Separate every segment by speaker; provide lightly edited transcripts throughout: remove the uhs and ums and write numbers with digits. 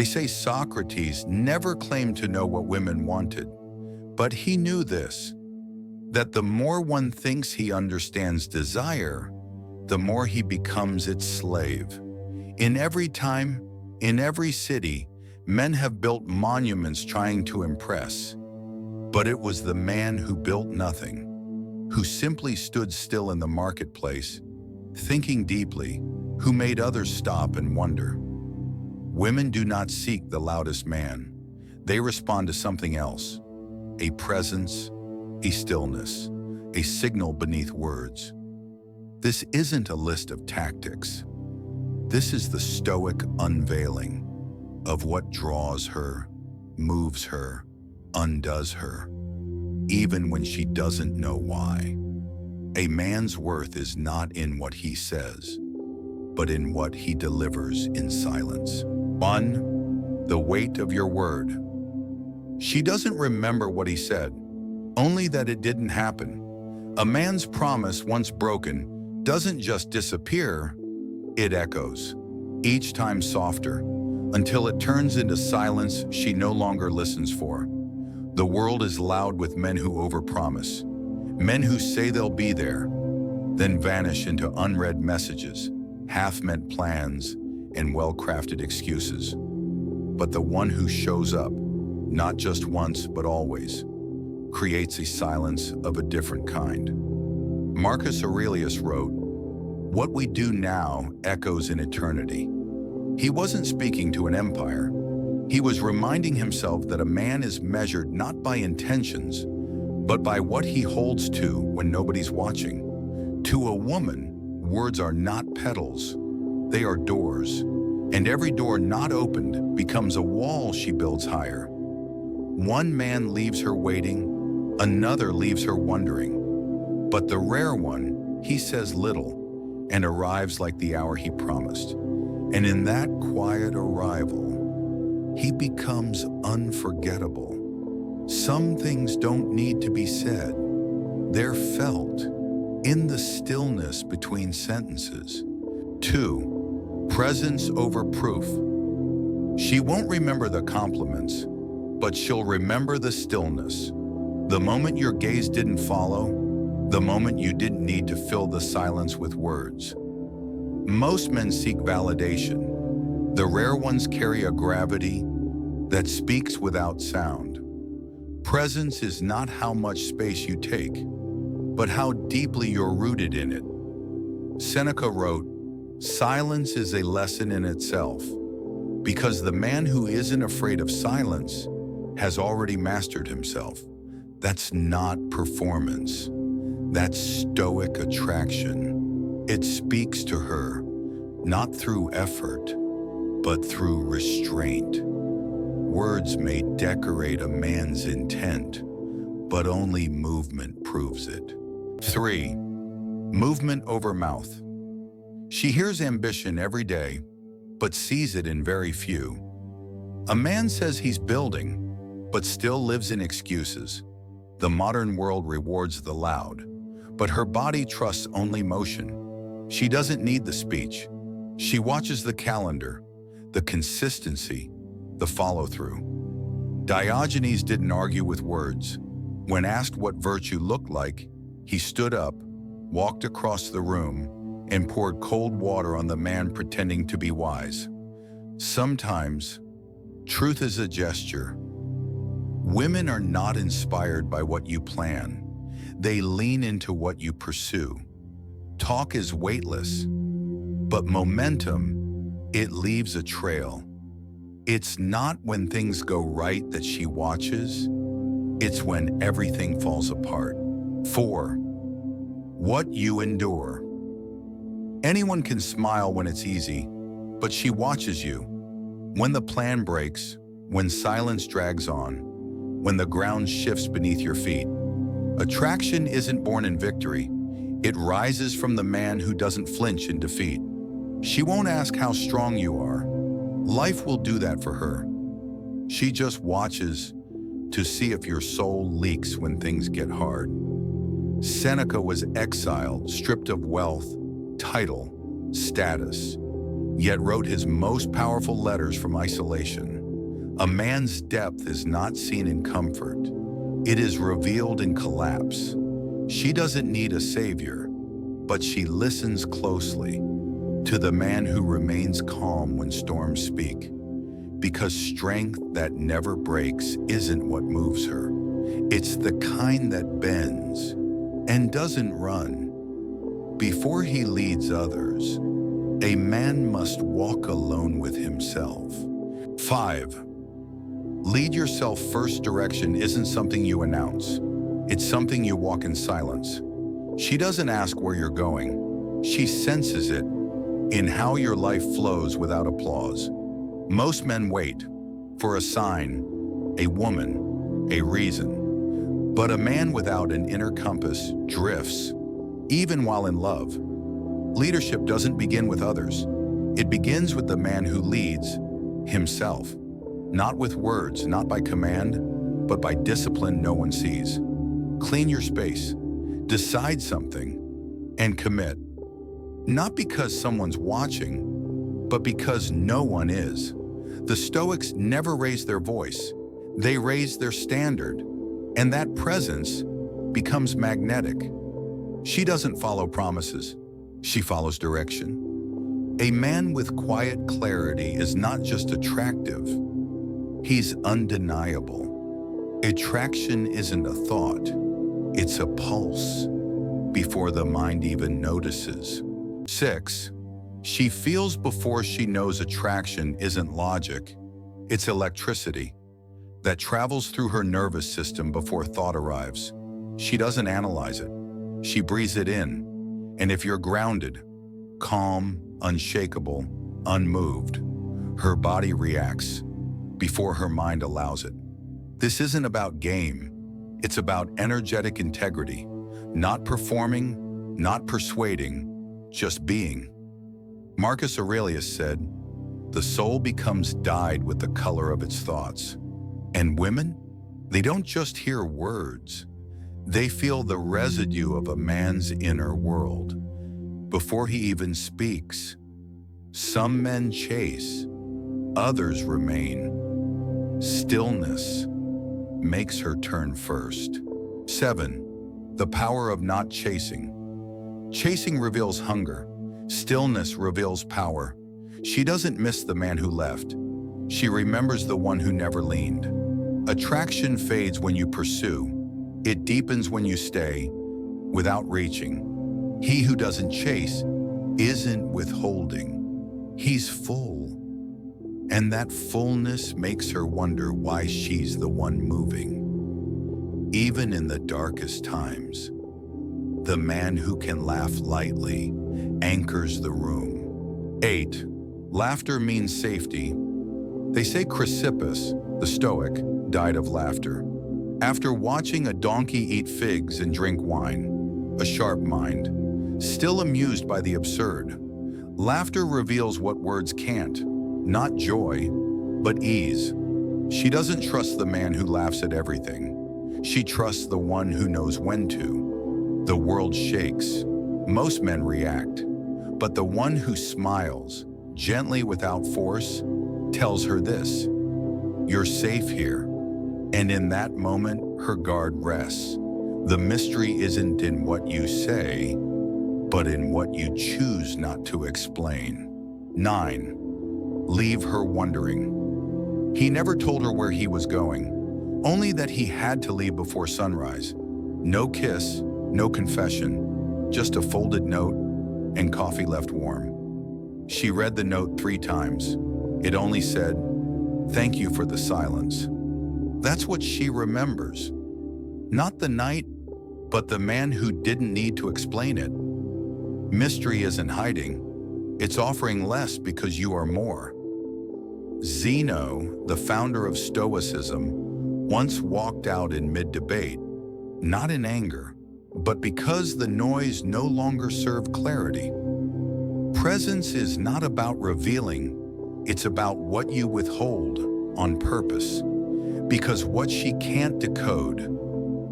Speaker 1: They say Socrates never claimed to know what women wanted, but he knew this, that the more one thinks he understands desire, the more he becomes its slave. In every time, in every city, men have built monuments trying to impress, but it was the man who built nothing, who simply stood still in the marketplace, thinking deeply, who made others stop and wonder. Women do not seek the loudest man. They respond to something else, a presence, a stillness, a signal beneath words. This isn't a list of tactics. This is the Stoic unveiling of what draws her, moves her, undoes her, even when she doesn't know why. A man's worth is not in what he says, but in what he delivers in silence. 1. The weight of your word. She doesn't remember what he said, only that it didn't happen. A man's promise, once broken, doesn't just disappear, it echoes, each time softer, until it turns into silence she no longer listens for. The world is loud with men who overpromise, men who say they'll be there, then vanish into unread messages, half-meant plans, and well-crafted excuses. But the one who shows up, not just once but always, creates a silence of a different kind. Marcus Aurelius wrote, "What we do now echoes in eternity." He wasn't speaking to an empire. He was reminding himself that a man is measured not by intentions, but by what he holds to when nobody's watching. To a woman, words are not petals, they are doors, and every door not opened becomes a wall she builds higher. One man leaves her waiting, another leaves her wondering, but the rare one, he says little and arrives like the hour he promised. And in that quiet arrival, he becomes unforgettable. Some things don't need to be said. They're felt in the stillness between sentences. 2. Presence over proof. She won't remember the compliments, but she'll remember the stillness. The moment your gaze didn't follow, the moment you didn't need to fill the silence with words. Most men seek validation. The rare ones carry a gravity that speaks without sound. Presence is not how much space you take, but how deeply you're rooted in it. Seneca wrote, "Silence is a lesson in itself, because the man who isn't afraid of silence has already mastered himself." That's not performance. That's Stoic attraction. It speaks to her, not through effort, but through restraint. Words may decorate a man's intent, but only movement proves it. 3. Movement over mouth. She hears ambition every day, but sees it in very few. A man says he's building, but still lives in excuses. The modern world rewards the loud, but her body trusts only motion. She doesn't need the speech. She watches the calendar, the consistency, the follow-through. Diogenes didn't argue with words. When asked what virtue looked like, he stood up, walked across the room, and poured cold water on the man pretending to be wise. Sometimes, truth is a gesture. Women are not inspired by what you plan. They lean into what you pursue. Talk is weightless, but momentum, it leaves a trail. It's not when things go right that she watches. It's when everything falls apart. 4. What you endure. Anyone can smile when it's easy, but she watches you. When the plan breaks, when silence drags on, when the ground shifts beneath your feet. Attraction isn't born in victory. It rises from the man who doesn't flinch in defeat. She won't ask how strong you are. Life will do that for her. She just watches to see if your soul leaks when things get hard. Seneca was exiled, stripped of wealth, title, status. yet wrote his most powerful letters from isolation. A man's depth is not seen in comfort. It is revealed in collapse. She doesn't need a savior, but she listens closely to the man who remains calm when storms speak. Because strength that never breaks isn't what moves her. It's the kind that bends and doesn't run. Before he leads others, a man must walk alone with himself. 5. Lead yourself first direction isn't something you announce. It's something you walk in silence. She doesn't ask where you're going. She senses it in how your life flows without applause. Most men wait for a sign, a woman, a reason. But a man without an inner compass drifts, even while in love. Leadership doesn't begin with others. It begins with the man who leads himself. Not with words, not by command, but by discipline no one sees. Clean your space, decide something, and commit. Not because someone's watching, but because no one is. The Stoics never raised their voice. They raised their standard, and that presence becomes magnetic. She doesn't follow promises. She follows direction. A man with quiet clarity is not just attractive. He's undeniable. Attraction isn't a thought. It's a pulse before the mind even notices. 6. She feels before she knows. Attraction isn't logic. It's electricity that travels through her nervous system before thought arrives. She doesn't analyze it. She breathes it in. And if you're grounded, calm, unshakable, unmoved, her body reacts before her mind allows it. This isn't about game. It's about energetic integrity, not performing, not persuading, just being. Marcus Aurelius said, "The soul becomes dyed with the color of its thoughts." And women, they don't just hear words. They feel the residue of a man's inner world before he even speaks. Some men chase, others remain. Stillness makes her turn first. 7. The power of not chasing. Chasing reveals hunger. Stillness reveals power. She doesn't miss the man who left. She remembers the one who never leaned. Attraction fades when you pursue. It deepens when you stay without reaching. He who doesn't chase isn't withholding. He's full. And that fullness makes her wonder why she's the one moving. Even in the darkest times, the man who can laugh lightly anchors the room. 8. Laughter means safety. They say Chrysippus, the Stoic, died of laughter. After watching a donkey eat figs and drink wine, a sharp mind, still amused by the absurd. Laughter reveals what words can't, not joy, but ease. She doesn't trust the man who laughs at everything. She trusts the one who knows when to. The world shakes. Most men react. But the one who smiles, gently without force, tells her this: "You're safe here." And in that moment, her guard rests. The mystery isn't in what you say, but in what you choose not to explain. 9. Leave her wondering. He never told her where he was going, only that he had to leave before sunrise. No kiss, no confession, just a folded note and coffee left warm. She read the note 3 times. It only said, "Thank you for the silence." That's what she remembers. Not the night, but the man who didn't need to explain it. Mystery isn't hiding. It's offering less because you are more. Zeno, the founder of Stoicism, once walked out in mid-debate, not in anger, but because the noise no longer served clarity. Presence is not about revealing, it's about what you withhold on purpose. Because what she can't decode,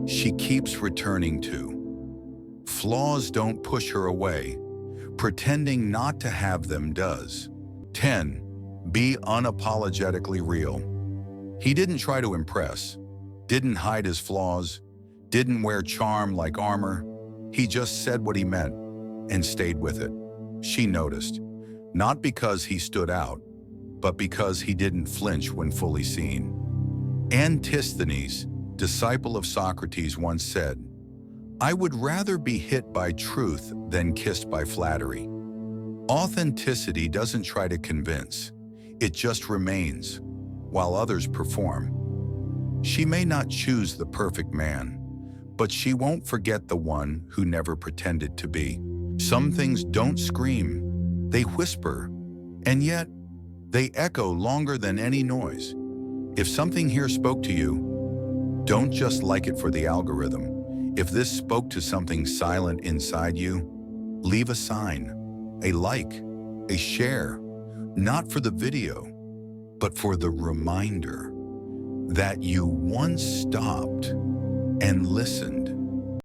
Speaker 1: she keeps returning to. Flaws don't push her away. Pretending not to have them does. 10. Be unapologetically real. He didn't try to impress, didn't hide his flaws, didn't wear charm like armor. He just said what he meant and stayed with it. She noticed, not because he stood out, but because he didn't flinch when fully seen. Antisthenes, disciple of Socrates, once said, "I would rather be hit by truth than kissed by flattery." Authenticity doesn't try to convince, it just remains, while others perform. She may not choose the perfect man, but she won't forget the one who never pretended to be. Some things don't scream, they whisper, and yet they echo longer than any noise. If something here spoke to you, don't just like it for the algorithm. If this spoke to something silent inside you, leave a sign, a like, a share, not for the video, but for the reminder that you once stopped and listened.